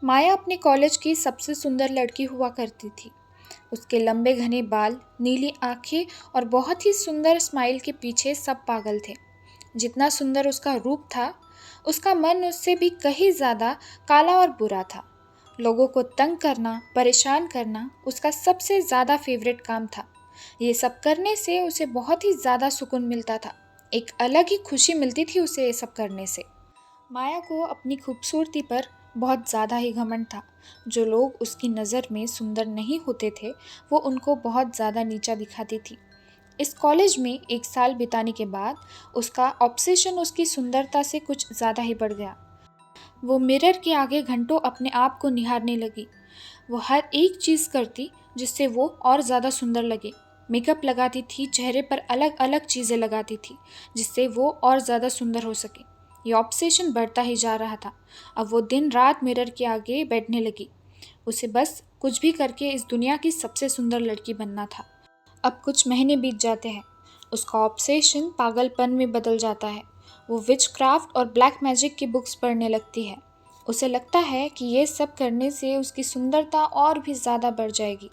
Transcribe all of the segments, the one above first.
माया अपने कॉलेज की सबसे सुंदर लड़की हुआ करती थी। उसके लंबे घने बाल, नीली आंखें और बहुत ही सुंदर स्माइल के पीछे सब पागल थे। जितना सुंदर उसका रूप था, उसका मन उससे भी कहीं ज़्यादा काला और बुरा था। लोगों को तंग करना, परेशान करना उसका सबसे ज़्यादा फेवरेट काम था। ये सब करने से उसे बहुत ही ज़्यादा सुकून मिलता था। एक अलग ही खुशी मिलती थी उसे ये सब करने से। माया को अपनी खूबसूरती पर बहुत ज़्यादा ही घमंड था। जो लोग उसकी नज़र में सुंदर नहीं होते थे, वो उनको बहुत ज़्यादा नीचा दिखाती थी। इस कॉलेज में एक साल बिताने के बाद उसका ऑब्सेशन उसकी सुंदरता से कुछ ज़्यादा ही बढ़ गया। वो मिरर के आगे घंटों अपने आप को निहारने लगी। वो हर एक चीज़ करती जिससे वो और ज़्यादा सुंदर लगे। मेकअप लगाती थी, चेहरे पर अलग अलग चीज़ें लगाती थी जिससे वो और ज़्यादा सुंदर हो सके। ये ऑब्सेशन बढ़ता ही जा रहा था। अब वो दिन रात मिरर के आगे बैठने लगी। उसे बस कुछ भी करके इस दुनिया की सबसे सुंदर लड़की बनना था। अब कुछ महीने बीत जाते हैं। उसका ऑब्सेशन पागलपन में बदल जाता है। वो विच क्राफ्ट और ब्लैक मैजिक की बुक्स पढ़ने लगती है। उसे लगता है कि ये सब करने से उसकी सुंदरता और भी ज़्यादा बढ़ जाएगी।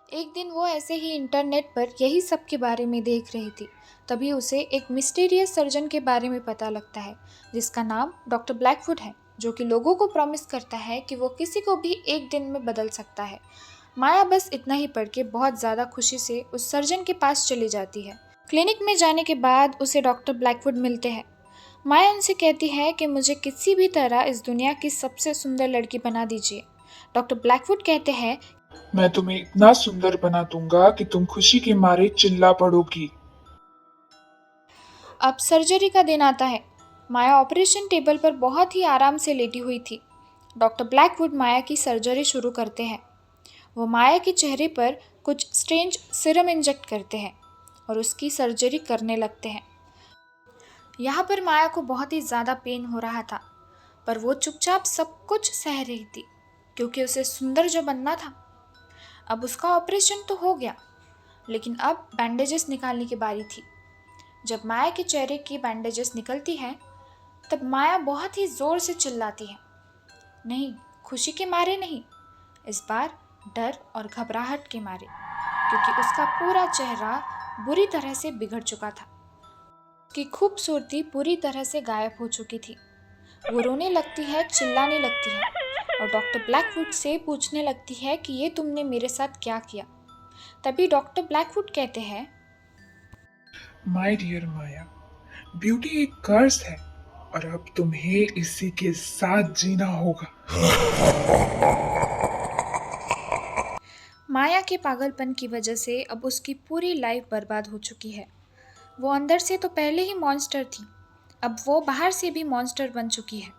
एक दिन वो ऐसे ही इंटरनेट पर यही सब के बारे में देख रही थी। तभी उसे एक मिस्टीरियस सर्जन के बारे में पता लगता है जिसका नाम डॉक्टर ब्लैकवुड है, जो कि लोगों को प्रॉमिस करता है कि वो किसी को भी एक दिन में बदल सकता है। माया बस इतना ही पढ़ के बहुत ज़्यादा खुशी से उस सर्जन के पास चली जाती है। क्लिनिक में जाने के बाद उसे डॉक्टर ब्लैकवुड मिलते हैं। माया उनसे कहती है कि मुझे किसी भी तरह इस दुनिया की सबसे सुंदर लड़की बना दीजिए। डॉक्टर ब्लैकवुड कहते हैं, मैं तुम्हें इतना सुंदर बना दूंगा कि तुम खुशी के मारे चिल्ला पड़ोगी। अब सर्जरी का दिन आता है। माया ऑपरेशन टेबल पर बहुत ही आराम से लेटी हुई थी। डॉक्टर ब्लैकवुड माया की सर्जरी शुरू करते हैं। वो माया के चेहरे पर कुछ स्ट्रेंज सिरम इंजेक्ट करते हैं और उसकी सर्जरी करने लगते हैं। यहाँ पर माया को बहुत ही ज़्यादा पेन हो रहा था, पर वो चुपचाप सब कुछ सह रही थी क्योंकि उसे सुंदर जो बनना था। अब उसका ऑपरेशन तो हो गया, लेकिन अब बैंडेजेस निकालने की बारी थी। जब माया के चेहरे की बैंडेजेस निकलती हैं, तब माया बहुत ही ज़ोर से चिल्लाती है। नहीं, खुशी के मारे नहीं, इस बार डर और घबराहट के मारे, क्योंकि उसका पूरा चेहरा बुरी तरह से बिगड़ चुका था। उसकी खूबसूरती पूरी तरह से गायब हो चुकी थी। वो रोने लगती है, चिल्लाने लगती है और डॉक्टर ब्लैकवुड से पूछने लगती है कि ये तुमने मेरे साथ क्या किया। तभी डॉक्टर ब्लैकवुड कहते हैं, माय डियर माया, ब्यूटी एक कर्स है और अब तुम्हें इसी के साथ जीना होगा। माया के पागलपन की वजह से अब उसकी पूरी लाइफ बर्बाद हो चुकी है। वो अंदर से तो पहले ही मॉन्स्टर थी, अब वो बाहर से भी मॉन्स्टर बन चुकी है।